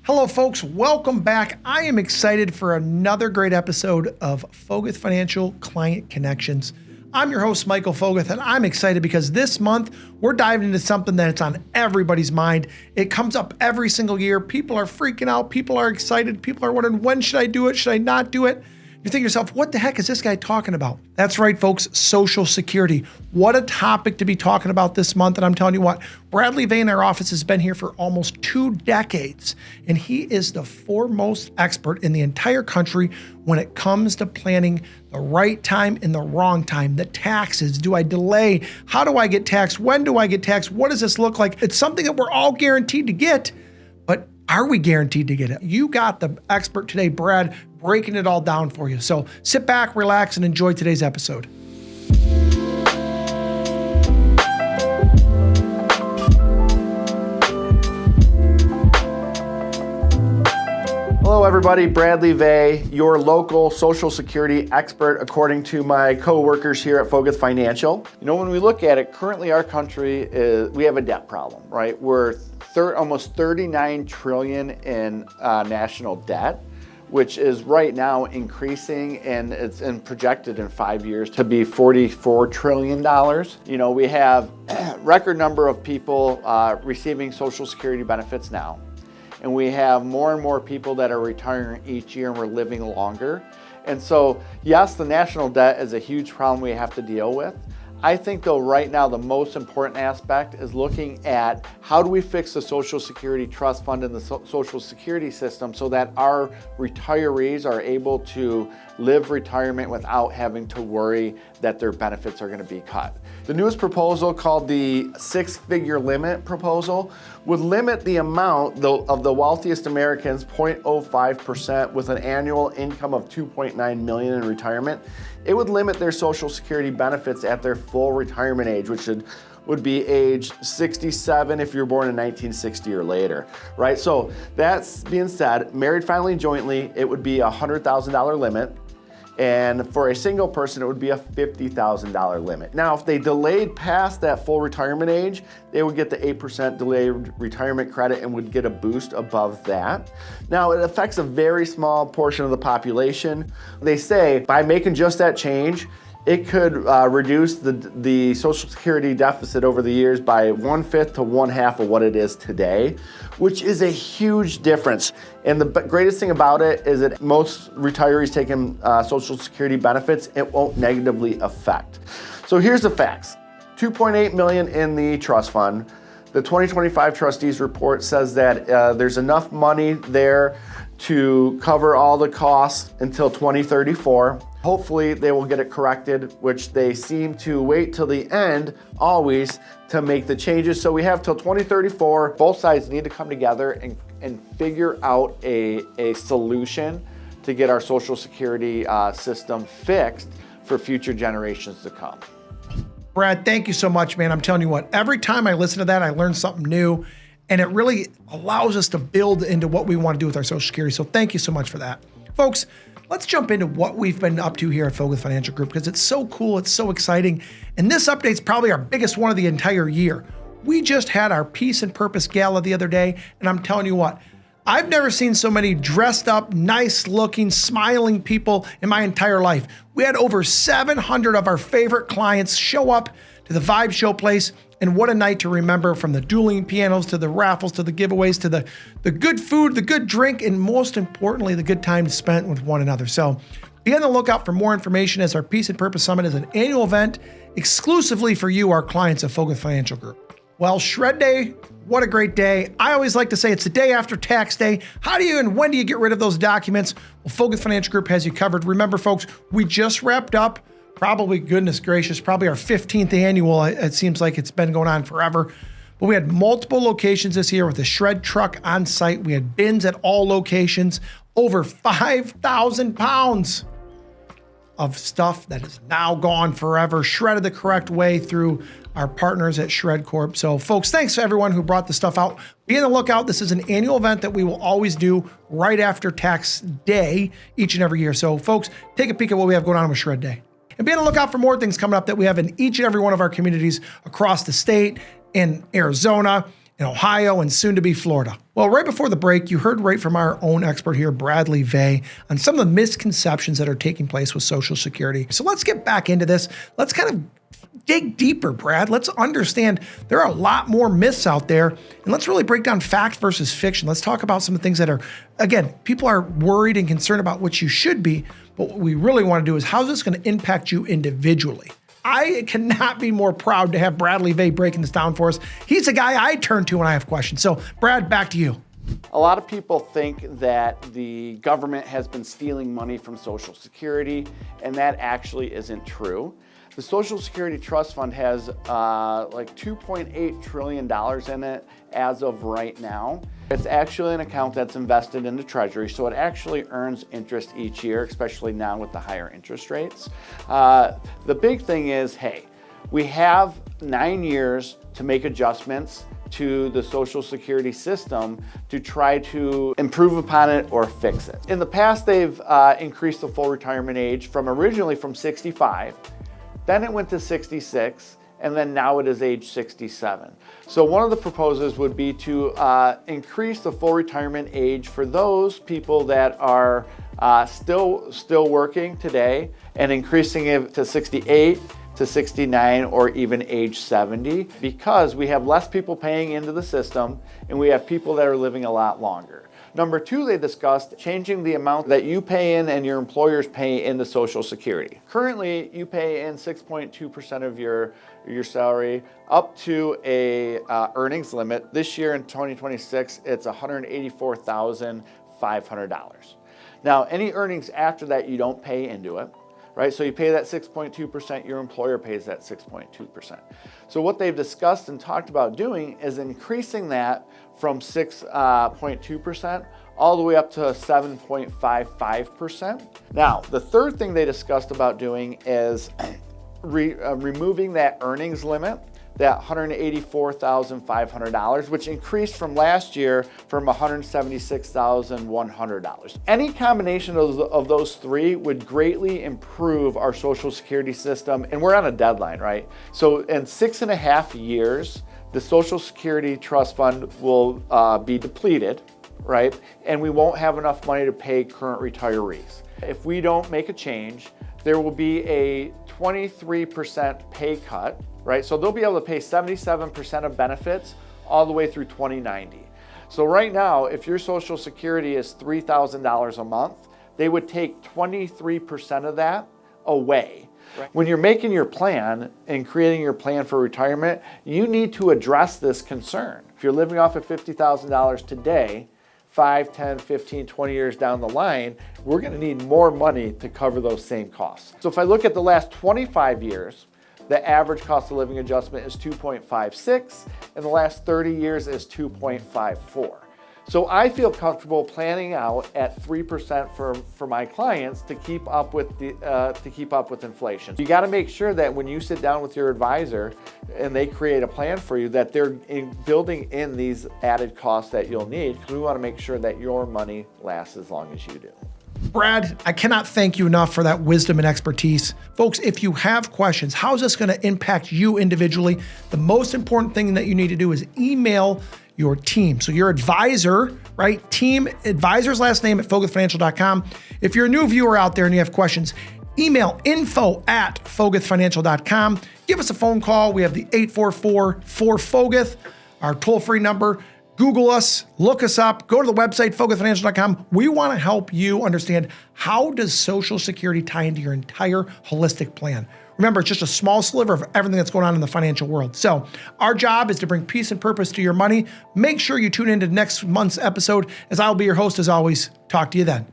Hello, folks. Welcome back. I am excited for another great episode of Foguth Financial Client Connections. I'm your host, Michael Foguth, and I'm excited because this month we're diving into something that's on everybody's mind. It comes up every single year. People are freaking out. People are excited. People are wondering, when should I do it? Should I not do it? You think to yourself, what the heck is this guy talking about? That's right, folks, Social Security. What a topic to be talking about this month. And I'm telling you what, Bradley Vey in our office has been here for almost 2 decades, and he is the foremost expert in the entire country when it comes to planning the right time and the wrong time. The taxes, do I delay? How do I get taxed? When do I get taxed? What does this look like? It's something that we're all guaranteed to get, but are we guaranteed to get it? You got the expert today, Brad, breaking it all down for you. So sit back, relax, and enjoy today's episode. Hello everybody, Bradley Vey, your local Social Security expert according to my co-workers here at Foguth Financial. You know, when we look at it, currently our country we have a debt problem, right? We're almost 39 trillion in national debt, which is right now increasing, and it's projected in 5 years to be $44 trillion. You know, we have a record number of people receiving Social Security benefits now. And we have more and more people that are retiring each year, and we're living longer. And so, yes, the national debt is a huge problem we have to deal with. I think though right now the most important aspect is looking at how do we fix the Social Security Trust Fund and the Social Security system so that our retirees are able to live retirement without having to worry that their benefits are going to be cut. The newest proposal, called the 6-figure limit proposal, would limit the amount of the wealthiest Americans 0.05% with an annual income of $2.9 million in retirement. It would limit their Social Security benefits at their full retirement age, which would be age 67 if you're born in 1960 or later, right? So that's being said, married, filing jointly, it would be a $100,000 limit. And for a single person, it would be a $50,000 limit. Now, if they delayed past that full retirement age, they would get the 8% delayed retirement credit and would get a boost above that. Now, it affects a very small portion of the population. They say by making just that change, it could reduce the Social Security deficit over the years by 1/5 to 1/2 of what it is today, which is a huge difference. And the greatest thing about it is that most retirees taking Social Security benefits, it won't negatively affect. So here's the facts. $2.8 million in the trust fund. The 2025 trustees report says that there's enough money there to cover all the costs until 2034. Hopefully they will get it corrected, which they seem to wait till the end always to make the changes. So we have till 2034. Both sides need to come together and figure out a solution to get our Social Security system fixed for future generations to come. Brad, thank you so much, man. I'm telling you what, every time I listen to that, I learn something new, and it really allows us to build into what we want to do with our Social Security. So thank you so much for that. Folks, let's jump into what we've been up to here at Foguth Financial Group, because it's so cool, it's so exciting. And this update's probably our biggest one of the entire year. We just had our Peace Purpose Gala the other day, and I'm telling you what, I've never seen so many dressed up, nice looking, smiling people in my entire life. We had over 700 of our favorite clients show up to the Vibe Show place, and what a night to remember, from the dueling pianos to the raffles to the giveaways to the good food, the good drink, and most importantly, the good time spent with one another. So be on the lookout for more information, as our Peace Purpose Summit is an annual event exclusively for you, our clients of Foguth Financial Group. Well, Shred Day, what a great day. I always like to say it's the day after tax day. How do you and when do you get rid of those documents? Well, Foguth Financial Group has you covered. Remember, folks, we just wrapped up, probably, goodness gracious, probably our 15th annual. It seems like it's been going on forever. But we had multiple locations this year with a shred truck on site. We had bins at all locations, over 5,000 pounds of stuff that is now gone forever, shredded the correct way through our partners at Shred Corp. So folks, thanks to everyone who brought the stuff out. Be on the lookout. This is an annual event that we will always do right after tax day each and every year. So folks, take a peek at what we have going on with Shred Day. And be on the lookout for more things coming up that we have in each and every one of our communities across the state, in Arizona, in Ohio, and soon to be Florida. Well, right before the break, you heard right from our own expert here, Bradley Vey, on some of the misconceptions that are taking place with Social Security. So let's get back into this. Let's kind of dig deeper, Brad. Let's understand there are a lot more myths out there, and let's really break down fact versus fiction. Let's talk about some of the things that are, again, people are worried and concerned about what you should be, but what we really want to do is how's this going to impact you individually? I cannot be more proud to have Bradley Vey breaking this down for us. He's the guy I turn to when I have questions. So, Brad, back to you. A lot of people think that the government has been stealing money from Social Security, and that actually isn't true. The Social Security Trust Fund has like $2.8 trillion in it as of right now. It's actually an account that's invested in the Treasury, so it actually earns interest each year, especially now with the higher interest rates. The big thing is, hey, we have 9 years to make adjustments to the Social Security system to try to improve upon it or fix it. In the past, they've increased the full retirement age originally from 65. Then it went to 66, and then now it is age 67. So one of the proposals would be to increase the full retirement age for those people that are still working today, and increasing it to 68, to 69, or even age 70, because we have less people paying into the system, and we have people that are living a lot longer. Number two, they discussed changing the amount that you pay in and your employers pay into Social Security. Currently, you pay in 6.2% of your salary up to a earnings limit. This year in 2026, it's $184,500. Now, any earnings after that, you don't pay into it, right? So you pay that 6.2%, your employer pays that 6.2%. So what they've discussed and talked about doing is increasing that from 6.2% all the way up to 7.55%. Now, the third thing they discussed about doing is removing that earnings limit, that $184,500, which increased from last year from $176,100. Any combination of those three would greatly improve our Social Security system, and we're on a deadline, right? So in 6.5 years, the Social Security Trust Fund will be depleted, right? And we won't have enough money to pay current retirees. If we don't make a change, there will be a 23% pay cut, right? So they'll be able to pay 77% of benefits all the way through 2090. So right now, if your Social Security is $3,000 a month, they would take 23% of that away. Right. When you're making your plan and creating your plan for retirement, you need to address this concern. If you're living off of $50,000 today, 5, 10, 15, 20 years down the line, we're going to need more money to cover those same costs. So if I look at the last 25 years, the average cost of living adjustment is 2.56, and the last 30 years is 2.54. So I feel comfortable planning out at 3% for my clients to keep up with inflation. You got to make sure that when you sit down with your advisor and they create a plan for you, that they're building in these added costs that you'll need, because we want to make sure that your money lasts as long as you do. Brad, I cannot thank you enough for that wisdom and expertise. Folks, if you have questions, how is this going to impact you individually? The most important thing that you need to do is email your team. So your advisor, right? Team, advisor's last name at foguthfinancial.com. If you're a new viewer out there and you have questions, email info@foguthfinancial.com. Give us a phone call. We have the 844-4FOGUTH, our toll-free number. Google us, look us up, go to the website, foguthfinancial.com. We want to help you understand, how does Social Security tie into your entire holistic plan? Remember, it's just a small sliver of everything that's going on in the financial world. So our job is to bring peace and purpose to your money. Make sure you tune into next month's episode, as I'll be your host as always. Talk to you then.